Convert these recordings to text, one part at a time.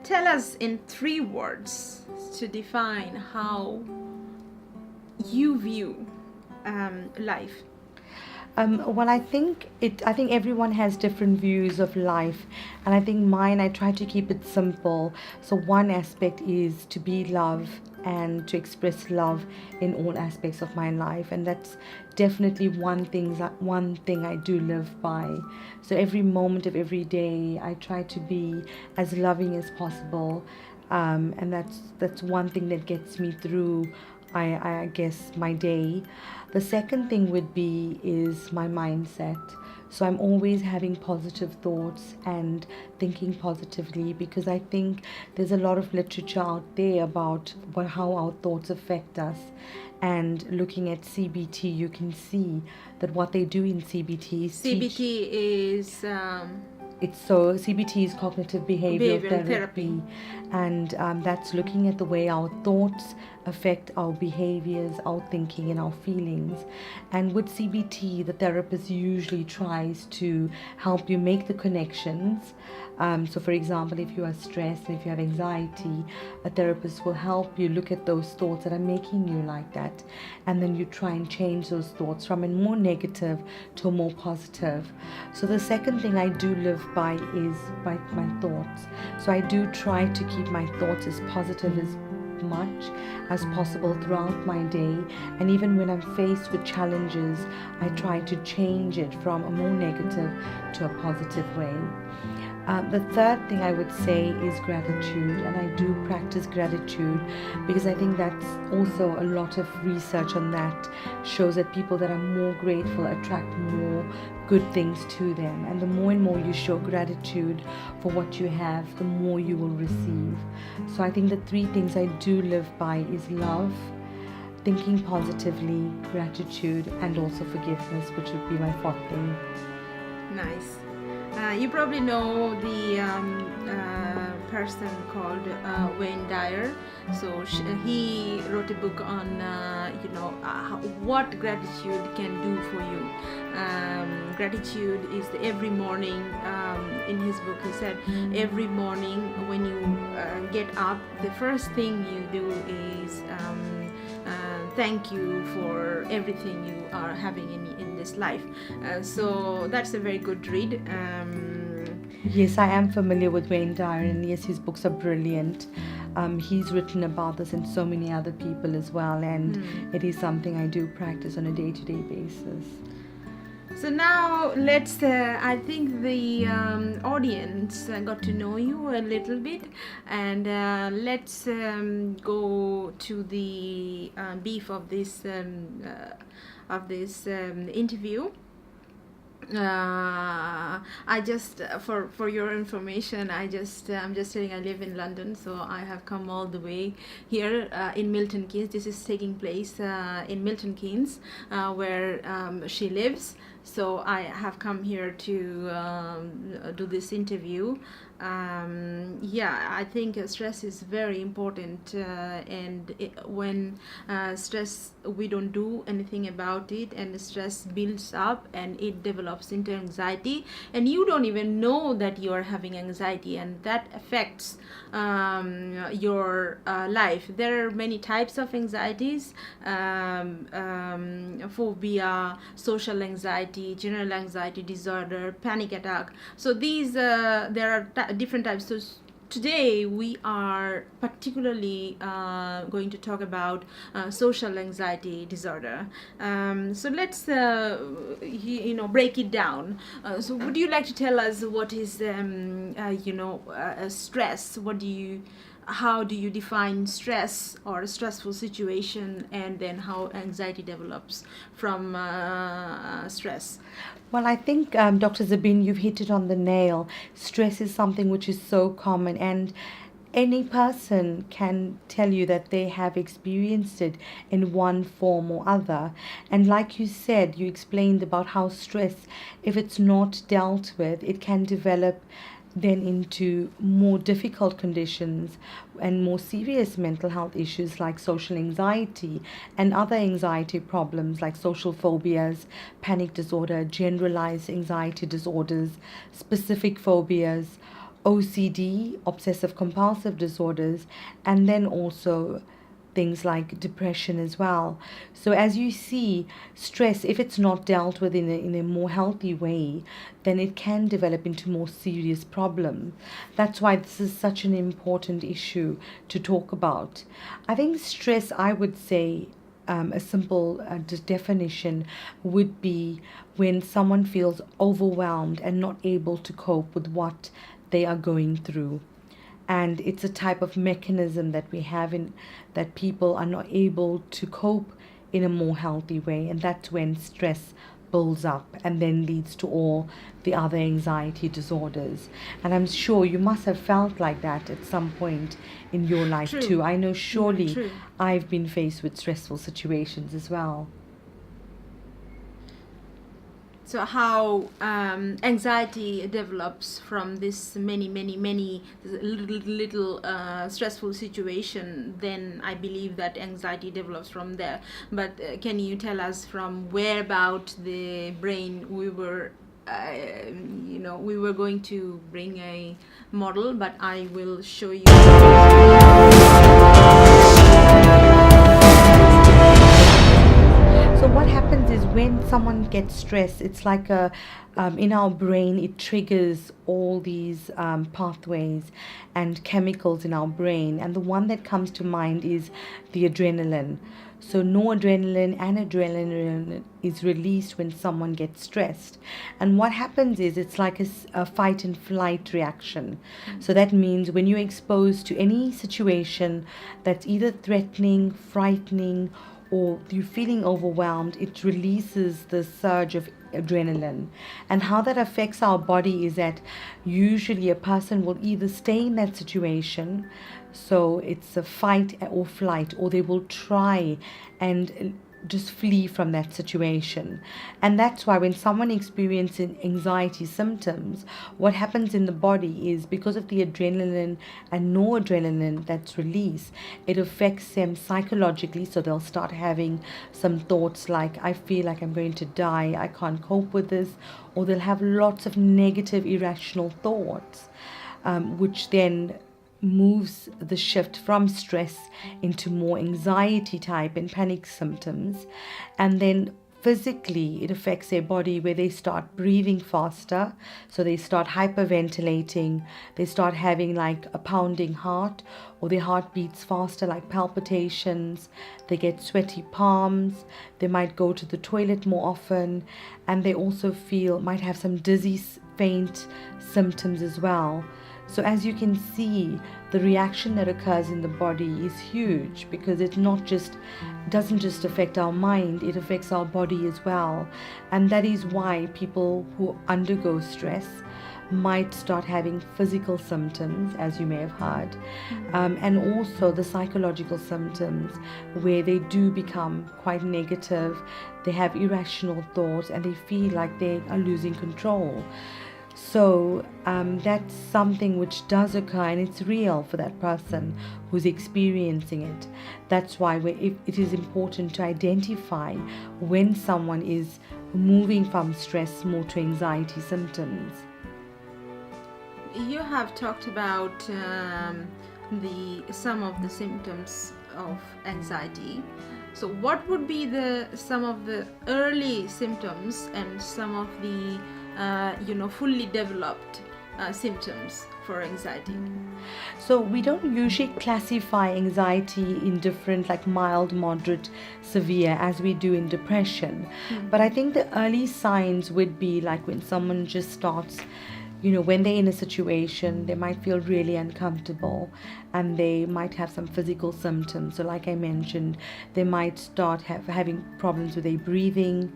tell us in 3 words to define how you view life. Well, I think everyone has different views of life, and I think mine, I try to keep it simple. So one aspect is to be love and to express love in all aspects of my life, and that's definitely one thing I do live by. So every moment of every day, I try to be as loving as possible, and that's one thing that gets me through. I guess my day. The second thing would be is my mindset. So I'm always having positive thoughts and thinking positively, because I think there's a lot of literature out there about how our thoughts affect us. And looking at CBT, you can see that what they do in CBT is teach. CBT is CBT is cognitive behavioral therapy, and that's looking at the way our thoughts affect our behaviors, our thinking, and our feelings. And with CBT, the therapist usually tries to help you make the connections. So, for example, if you are stressed and if you have anxiety, a therapist will help you look at those thoughts that are making you like that, and then you try and change those thoughts from a more negative to a more positive. So, the second thing I do live by is by my thoughts. So, I do try to keep my thoughts as positive as much as possible throughout my day, and even when I'm faced with challenges, I try to change it from a more negative to a positive way. The third thing I would say is gratitude, and I do practice gratitude because I think that's also a lot of research on that shows that people that are more grateful attract more good things to them, and the more and more you show gratitude for what you have, the more you will receive. So I think the 3 things I do live by is love, thinking positively, gratitude, and also forgiveness, which would be my 4th thing. nice. You probably know the person called Wayne Dyer. So he wrote a book on what gratitude can do for you. Gratitude is every morning. In his book, he said every morning when you get up, the first thing you do is thank you for everything you are having in this life. So that's a very good read. Yes, I am familiar with Wayne Dyer, and yes, his books are brilliant. He's written about this and so many other people as well, and it is something I do practice on a day-to-day basis. So now let's, I think the audience got to know you a little bit, and let's go to the beef of this interview. I just for your information, I'm just saying I live in London, so I have come all the way here in Milton Keynes. This is taking place in Milton Keynes, where she lives. So I have come here to do this interview. I think stress is very important, and when stress, we don't do anything about it, and the stress builds up and it develops into anxiety, and you don't even know that you are having anxiety, and that affects your life. There are many types of anxieties: phobia, social anxiety, general anxiety disorder, panic attack. So these there are different types. So today we are particularly going to talk about social anxiety disorder. So let's break it down. So would you like to tell us what is stress? How do you define stress or a stressful situation, and then how anxiety develops from stress? Well, I think, Dr. Zabin, you've hit it on the nail. Stress is something which is so common, and any person can tell you that they have experienced it in one form or other. And like you said, you explained about how stress, if it's not dealt with, it can develop then into more difficult conditions and more serious mental health issues like social anxiety and other anxiety problems like social phobias, panic disorder, generalized anxiety disorders, specific phobias, OCD, obsessive compulsive disorders, and then also things like depression as well. So as you see, stress, if it's not dealt with in a more healthy way, then it can develop into more serious problems. That's why this is such an important issue to talk about. I think stress, I would say, a simple definition would be when someone feels overwhelmed and not able to cope with what they are going through. And it's a type of mechanism that we have in that people are not able to cope in a more healthy way, and that's when stress builds up and then leads to all the other anxiety disorders. And I'm sure you must have felt like that at some point in your life. True. Too. I know surely True. I've been faced with stressful situations as well. So how anxiety develops from this many little stressful situation, then I believe that anxiety develops from there. But can you tell us from where about the brain we were we were going to bring a model, but I will show you. So what happens is when someone gets stressed, it's like in our brain, it triggers all these pathways and chemicals in our brain. And the one that comes to mind is the adrenaline. So noradrenaline and adrenaline is released when someone gets stressed. And what happens is it's like a fight and flight reaction. So that means when you're exposed to any situation that's either threatening, frightening, or you're feeling overwhelmed, it releases the surge of adrenaline. And how that affects our body is that usually a person will either stay in that situation, so it's a fight or flight, or they will try and just flee from that situation. And that's why when someone experiences anxiety symptoms, what happens in the body is because of the adrenaline and noradrenaline that's released, it affects them psychologically. So they'll start having some thoughts like, I feel like I'm going to die, I can't cope with this, or they'll have lots of negative irrational thoughts, which then moves the shift from stress into more anxiety type and panic symptoms. And then physically it affects their body, where they start breathing faster, so they start hyperventilating, they start having like a pounding heart, or their heart beats faster, like palpitations, they get sweaty palms, they might go to the toilet more often, and they also might have some dizzy, faint symptoms as well. So as you can see, the reaction that occurs in the body is huge, because it doesn't just affect our mind, it affects our body as well. And that is why people who undergo stress might start having physical symptoms, as you may have heard, and also the psychological symptoms, where they do become quite negative, they have irrational thoughts, and they feel like they are losing control. So that's something which does occur, and it's real for that person who's experiencing it. That's why it is important to identify when someone is moving from stress more to anxiety symptoms. You have talked about some of the symptoms of anxiety. So what would be some of the early symptoms and some of the fully developed symptoms for anxiety? So we don't usually classify anxiety in different, like mild, moderate, severe, as we do in depression. But I think the early signs would be like when someone just starts, when they're in a situation, they might feel really uncomfortable, and they might have some physical symptoms. So like I mentioned, they might start having problems with their breathing,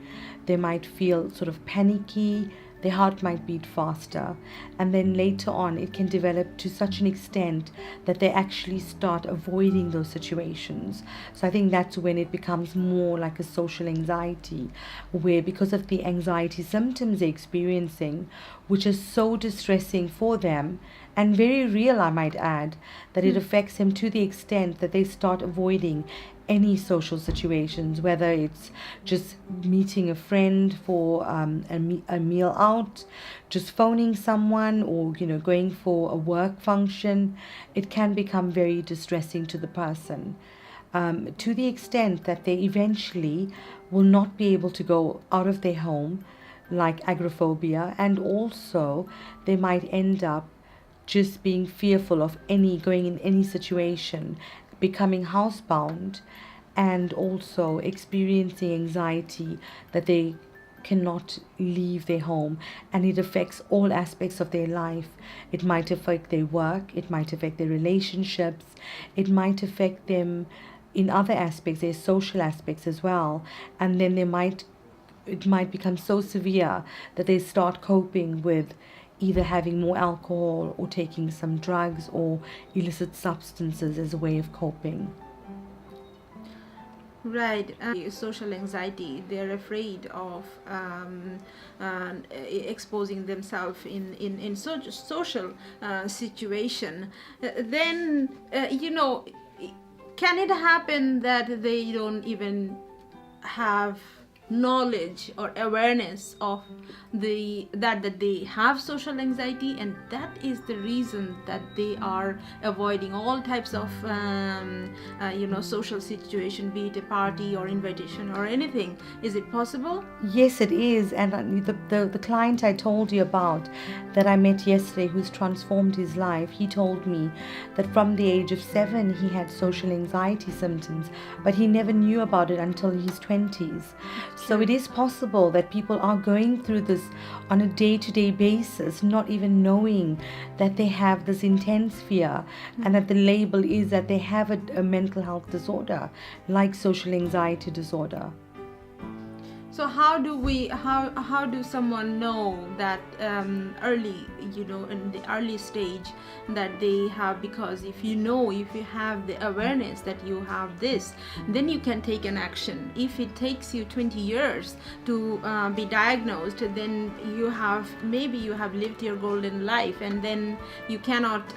they might feel sort of panicky, their heart might beat faster, and then later on it can develop to such an extent that they actually start avoiding those situations. So I think that's when it becomes more like a social anxiety, where because of the anxiety symptoms they're experiencing, which is so distressing for them, and very real, I might add, that it affects him to the extent that they start avoiding any social situations, whether it's just meeting a friend for a meal out, just phoning someone, or going for a work function. It can become very distressing to the person, to the extent that they eventually will not be able to go out of their home, like agoraphobia, and also they might end up just being fearful of going in any situation, becoming housebound, and also experiencing anxiety that they cannot leave their home, and it affects all aspects of their life. It might affect their work, it might affect their relationships, it might affect them in other aspects, their social aspects as well, and then it might become so severe that they start coping with either having more alcohol or taking some drugs or illicit substances as a way of coping. Right. Social anxiety, they're afraid of exposing themselves in social situation. Then, can it happen that they don't even have knowledge or awareness of that they have social anxiety, and that is the reason that they are avoiding all types of social situation, be it a party or invitation or anything? Is it possible? Yes, it is. And the client I told you about that I met yesterday, who's transformed his life, he told me that from the age of 7 he had social anxiety symptoms, but he never knew about it until his 20s. So it is possible that people are going through this on a day-to-day basis, not even knowing that they have this intense fear, and that the label is that they have a mental health disorder like social anxiety disorder. So how do someone know that early, in the early stage, that they have? Because if you have the awareness that you have this, then you can take an action. If it takes you 20 years to be diagnosed, then you have lived your golden life, and then you cannot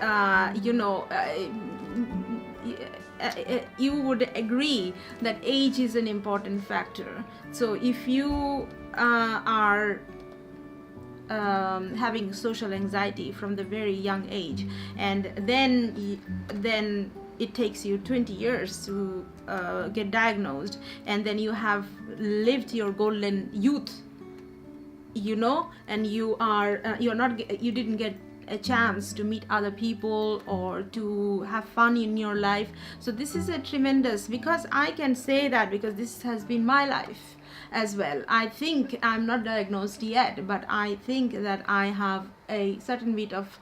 you would agree that age is an important factor. So if you are having social anxiety from the very young age, and then it takes you 20 years to get diagnosed, and then you have lived your golden youth, and you didn't get a chance to meet other people or to have fun in your life. So this is a tremendous, because I can say that because this has been my life as well. I think I'm not diagnosed yet, but I think that I have a certain bit of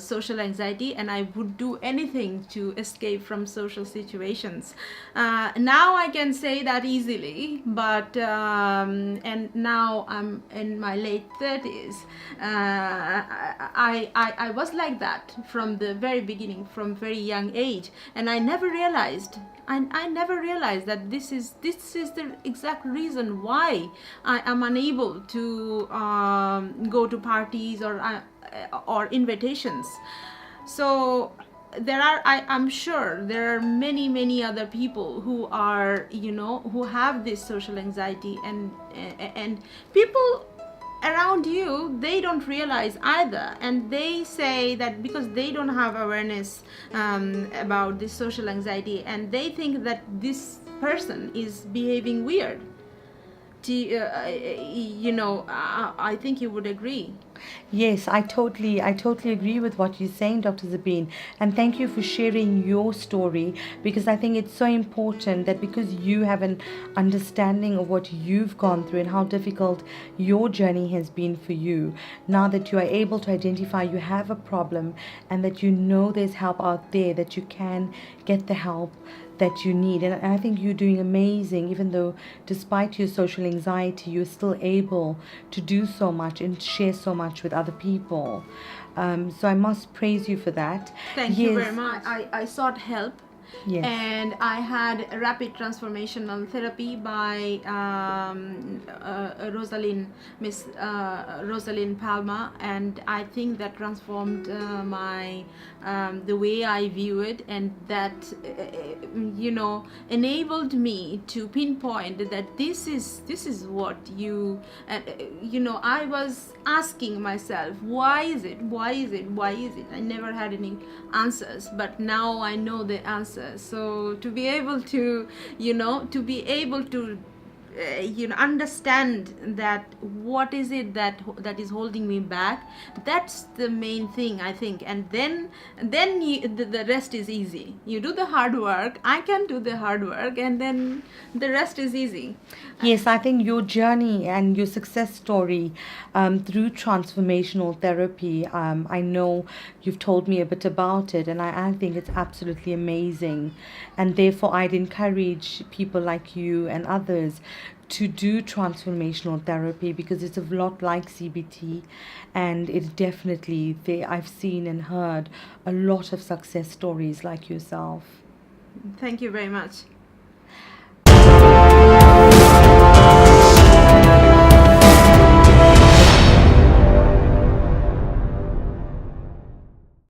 social anxiety, and I would do anything to escape from social situations. Now I can say that easily, but and now I'm in my late 30s. I was like that from the very beginning, from very young age, and I never realized that this is the exact reason why I am unable to go to parties or invitations. So I'm sure there are many other people who are who have this social anxiety, and people around you, they don't realize either, and they say that because they don't have awareness about this social anxiety, and they think that this person is behaving weird. I think you would agree. Yes, I totally agree with what you're saying, Dr. Zabeen. And thank you for sharing your story, because I think it's so important that because you have an understanding of what you've gone through and how difficult your journey has been for you, now that you are able to identify you have a problem and that there's help out there, that you can get the help that you need. And I think you're doing amazing, even though despite your social anxiety, you're still able to do so much and share so much with other people. So I must praise you for that. Thank you very much. I sought help Yes. And I had rapid transformational therapy by Rosalind Palmer, and I think that transformed my the way I view it, and that enabled me to pinpoint that this is what you I was asking myself, why is it, I never had any answers, but now I know the answers. So to be able to understand that what is it that is holding me back, that's the main thing, I think. And then the rest is easy. You do the hard work, I can do the hard work, and then the rest is easy. Yes, I think your journey and your success story through transformational therapy, I know you've told me a bit about it, and I think it's absolutely amazing. And therefore, I'd encourage people like you and others to do transformational therapy, because it's a lot like CBT, and it's definitely I've seen and heard a lot of success stories like yourself. Thank you very much.